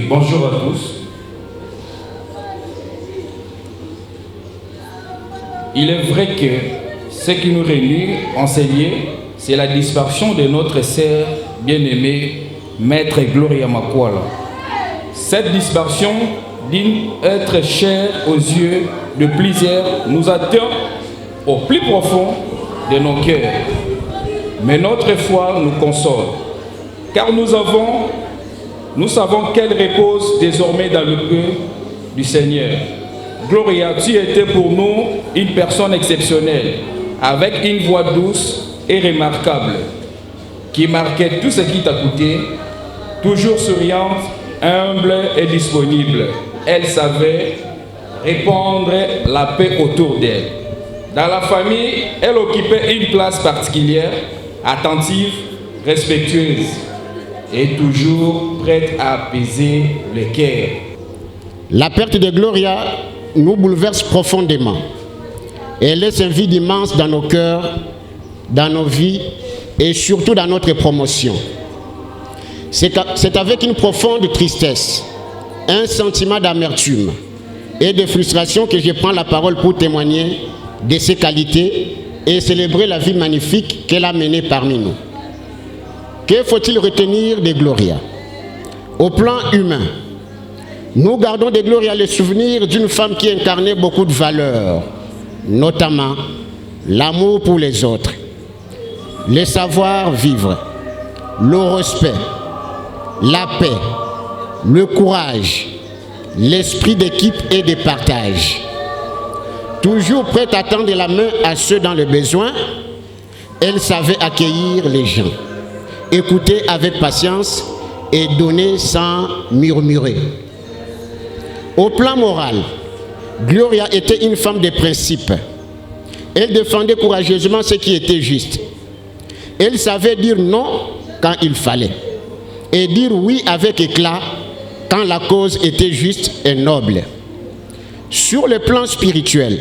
bonjour à tous. Il est vrai que ce qui nous réunit en ces lieux, c'est la disparition de notre sœur bien-aimée, Maître Gloria Makwala. Cette disparition, digne être chère aux yeux de plusieurs, nous atteint au plus profond de nos cœurs. Mais notre foi nous console, car nous savons qu'elle repose désormais dans le cœur du Seigneur. Gloria, tu étais pour nous une personne exceptionnelle, avec une voix douce et remarquable, qui marquait tout ce qui t'a coûté, toujours souriante, humble et disponible. Elle savait répandre la paix autour d'elle. Dans la famille, elle occupait une place particulière, attentive, respectueuse et toujours prête à apaiser le cœur. La perte de Gloria nous bouleverse profondément. Elle laisse un vide immense dans nos cœurs, dans nos vies et surtout dans notre promotion. C'est avec une profonde tristesse, un sentiment d'amertume et de frustration que je prends la parole pour témoigner de ses qualités et célébrer la vie magnifique qu'elle a menée parmi nous. Que faut-il retenir de Gloria? Au plan humain, nous gardons de Gloria le souvenir d'une femme qui incarnait beaucoup de valeurs, notamment l'amour pour les autres, le savoir-vivre, le respect, la paix, le courage, l'esprit d'équipe et de partage. Toujours prête à tendre la main à ceux dans le besoin, elle savait accueillir les gens, écouter avec patience et donner sans murmurer. Au plan moral, Gloria était une femme de principe. Elle défendait courageusement ce qui était juste. Elle savait dire non quand il fallait et dire oui avec éclat quand la cause était juste et noble. Sur le plan spirituel,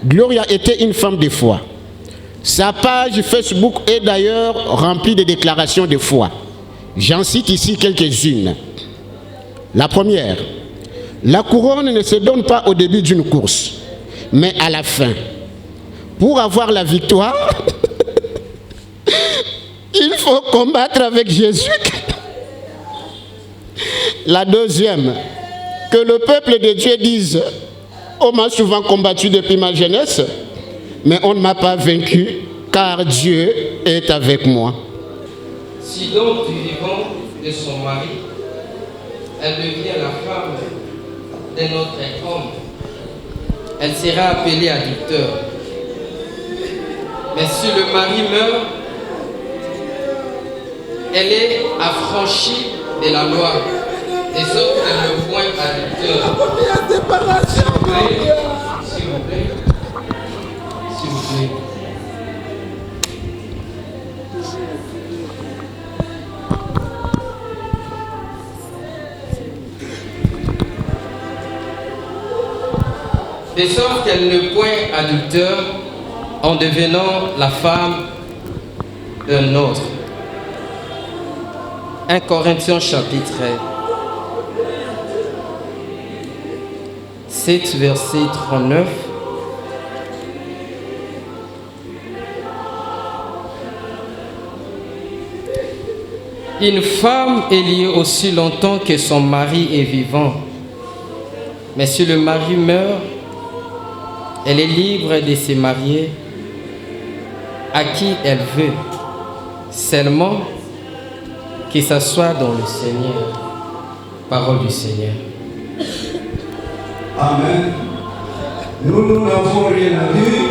Gloria était une femme de foi. Sa page Facebook est d'ailleurs remplie de déclarations de foi. J'en cite ici quelques-unes. La première: la couronne ne se donne pas au début d'une course, mais à la fin. Pour avoir la victoire, il faut combattre avec Jésus. La deuxième: que le peuple de Dieu dise: on m'a souvent combattu depuis ma jeunesse, mais on ne m'a pas vaincu, car Dieu est avec moi. Si donc du vivant de son mari, elle devient la femme de notre homme, elle sera appelée adultère. Mais si le mari meurt, elle est affranchie de la loi, et sauf qu'elle ne point adultère. S'il vous plaît. S'il vous plaît. De sorte qu'elle ne point adultère en devenant la femme d'un autre. 1 Corinthiens chapitre 7 verset 39. Une femme est liée aussi longtemps que son mari est vivant. Mais si le mari meurt, elle est libre de se marier à qui elle veut, seulement que ça soit dans le Seigneur. Parole du Seigneur. Amen. Nous n'avons rien à dire.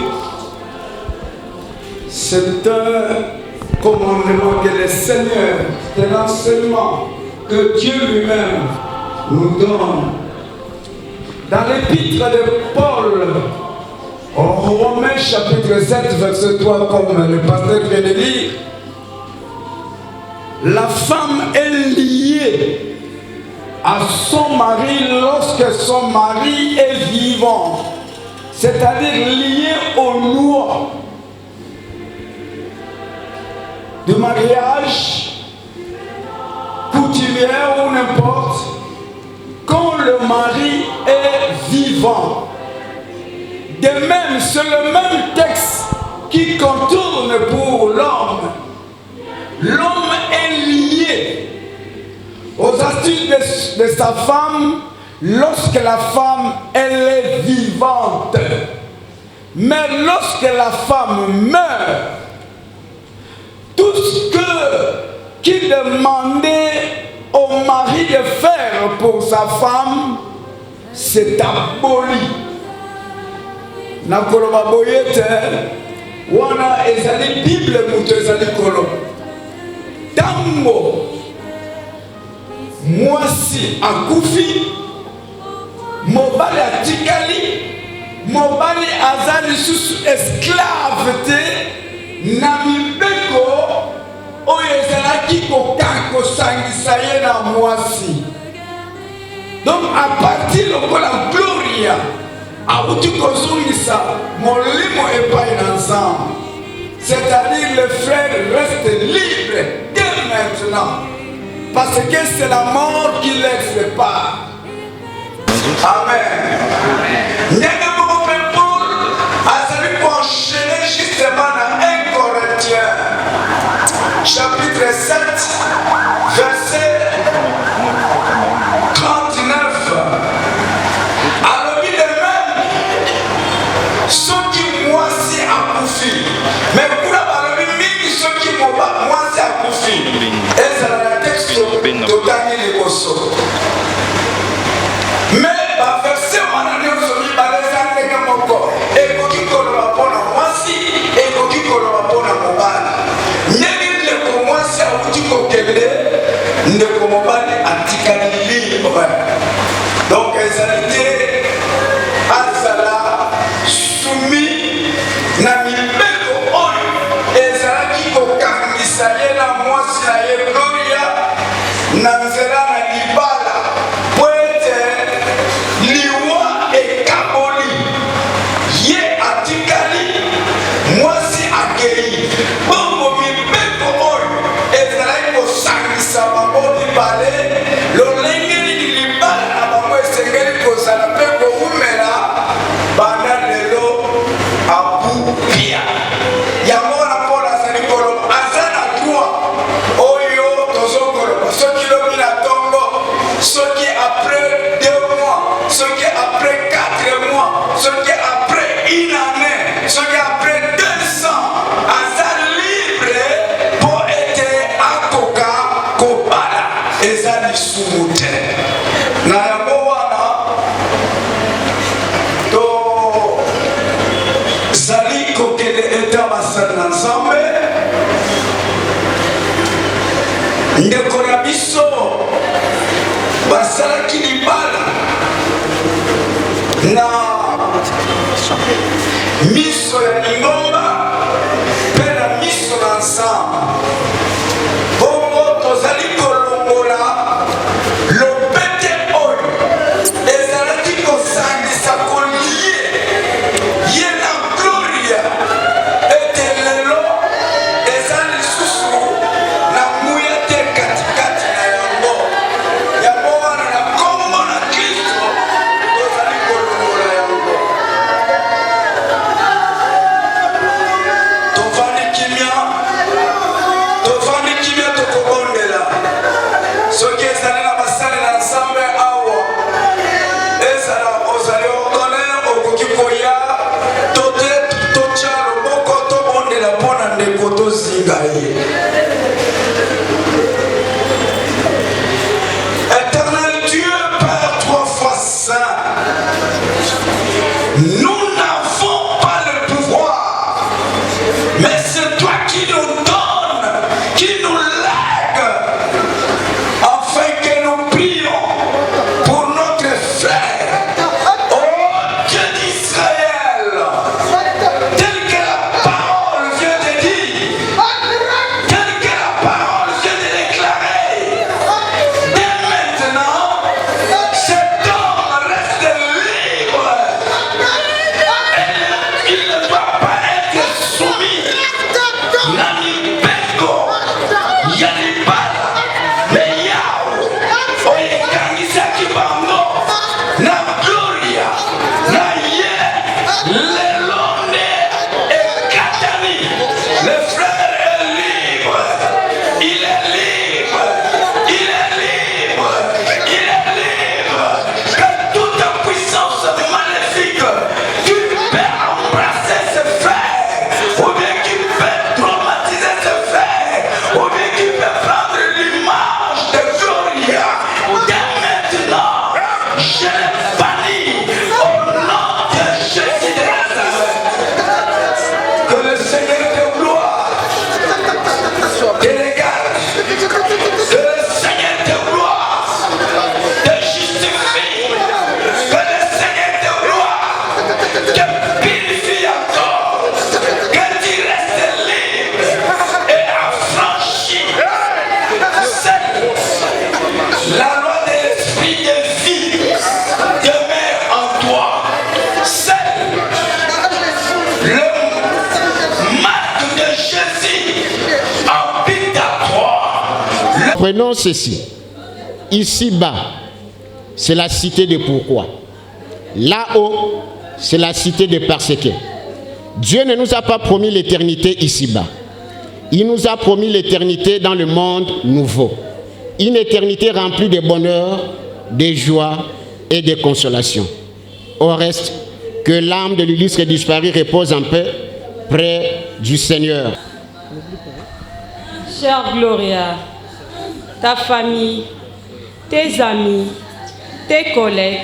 C'est un commandement que le Seigneur, c'est l'enseignement que Dieu lui-même nous donne. Dans l'épître de Paul, au Romains chapitre 7, verset 3, comme le pasteur vient de dire, la femme est liée à son mari lorsque son mari est vivant, c'est-à-dire liée aux lois de mariage, coutumière ou n'importe, le mari est vivant. De même, c'est le même texte qui contourne pour l'homme. L'homme est lié aux astuces de sa femme lorsque la femme elle est vivante. Mais lorsque la femme meurt, tout ce qu'il demandait au mari de faire pour sa femme, c'est aboli. Nakoloba boyete, wana ezali Bible muto ezali kolo. Tango mwasi akufi, mobali atikali, mobali azali susu esclave te na mibeko oyo ezalaki kosangisa ye na mwasi. Donc à partir lokola Gloria auti kozongisa molimo epai na Nzambe, c'est-à-dire le frère reste libre dès maintenant, parce que c'est la mort qui les sépare. Amen. Ndenge moko pe Paul azali koenchaîner justement na 1 Corinthiens chapitre 7 verset 39. Alors il est même ceux qui mwasi akufi, mais pour la balobi mingi ceux qui mwasi akufi ezala na texte totali liboso. Mais ba verset wana nyonso mibale eza ndenge moko, ekoki koloba mpona mwasi, ekoki koloba mpona mobali. Ndenge ndeko mwasi auti kokende, ndeko mobali atikali libre. Donc ezali te azala soumis na mibeko oyo ezalaki kokangisa ye na mwasi na ye Gloria na nzela na libala po ete liwa ekaboli ye atikali mwasi akei. Bongo mibeko oyo ezalaki kosangisa bango mibale lolenge nini libala na bango esengeli kozala mpe koumela banda lelo abupia. Yango wana Paul azali koloba aza na droit oyo tozokoloba soki lobi na ntongo, soki après 2 mois, soki après 4 mois, soki après 1 année, soki après 200, aza libre po ete akoka kobala. Eza lisumu te. Na yango wana tozali kokende eta basali na Nzambe. Ndeko na biso basalaki libala na miso ya lingomba mpe na miso na Nzambe. Bongo tozali kolongola lopete oyo ezalaki kosangisa kolie ye na Gloria ete lelo eza lisusu na nguya te katikati na yango. Yango wana na kombo na Kristo tozali kolongola yango. Tovandi kimia tokobondela. Soki ezali na basali na Nzambe awa ezala ozali ordonne okoki koya tote totya loboko tobondela mpona ndeko tozinga ye. Éternel Dieu, Père 3 fois saint, nous n'avons pas le pouvoir, mais c'est toi qui nous donnes, qui nous lègue, afin que nous prions pour notre frère. Oh Dieu d'Israël, tel que la parole vient de dire, tel Comprenons ceci. Ici-bas, c'est la cité de pourquoi. Là-haut, c'est la cité de parce que. Dieu ne nous a pas promis l'éternité ici-bas. Il nous a promis l'éternité dans le monde nouveau. Une éternité remplie de bonheur, de joie et de consolation. Au reste, que l'âme de l'illustre disparu repose en paix près du Seigneur. Chère Gloria, ta famille, tes amis, tes collègues,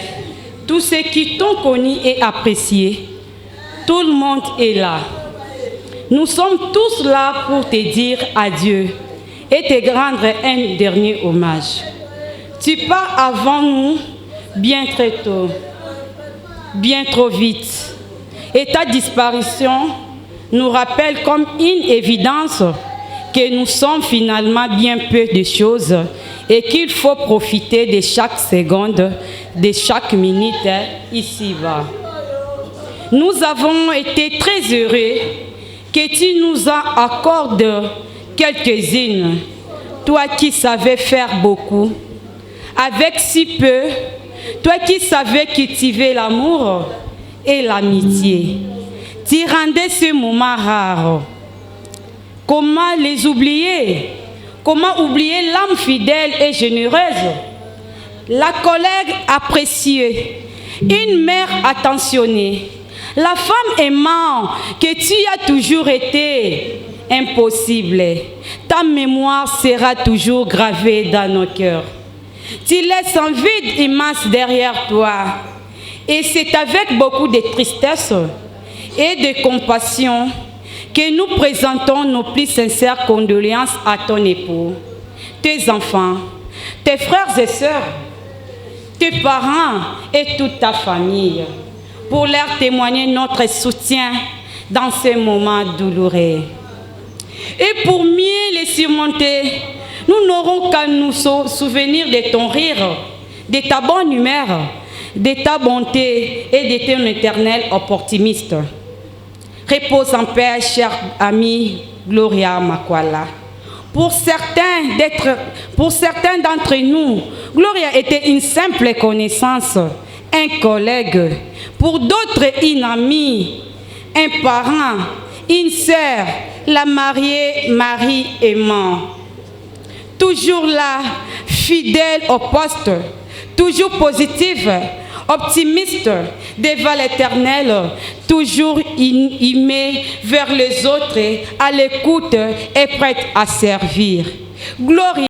tous ceux qui t'ont connu et apprécié, tout le monde est là. Nous sommes tous là pour te dire adieu et te rendre un dernier hommage. Tu pars avant nous bien très tôt, bien trop vite. Et ta disparition nous rappelle comme une évidence que nous sommes finalement bien peu de choses et qu'il faut profiter de chaque seconde, de chaque minute ici-bas. Nous avons été très heureux que tu nous en accordes quelques-unes, toi qui savais faire beaucoup, avec si peu, toi qui savais cultiver l'amour et l'amitié. Tu rendais ce moment rare. Comment les oublier? Comment oublier l'âme fidèle et généreuse? La collègue appréciée, une mère attentionnée, la femme aimante que tu as toujours été. Impossible. Ta mémoire sera toujours gravée dans nos cœurs. Tu laisses un vide immense derrière toi. Et c'est avec beaucoup de tristesse et de compassion que nous présentons nos plus sincères condoléances à ton époux, tes enfants, tes frères et sœurs, tes parents et toute ta famille, pour leur témoigner notre soutien dans ces moments douloureux. Et pour mieux les surmonter, nous n'aurons qu'à nous souvenir de ton rire, de ta bonne humeur, de ta bonté et de ton éternel optimiste. Repose en paix, chère amie Gloria Makwala. Pour certains d'entre nous, Gloria était une simple connaissance, un collègue. Pour d'autres, une amie, un parent, une sœur, la mariée Marie aimant. Toujours là, fidèle au poste, toujours positive, optimiste devant l'Éternel, toujours aimée vers les autres, à l'écoute et prête à servir. Gloria.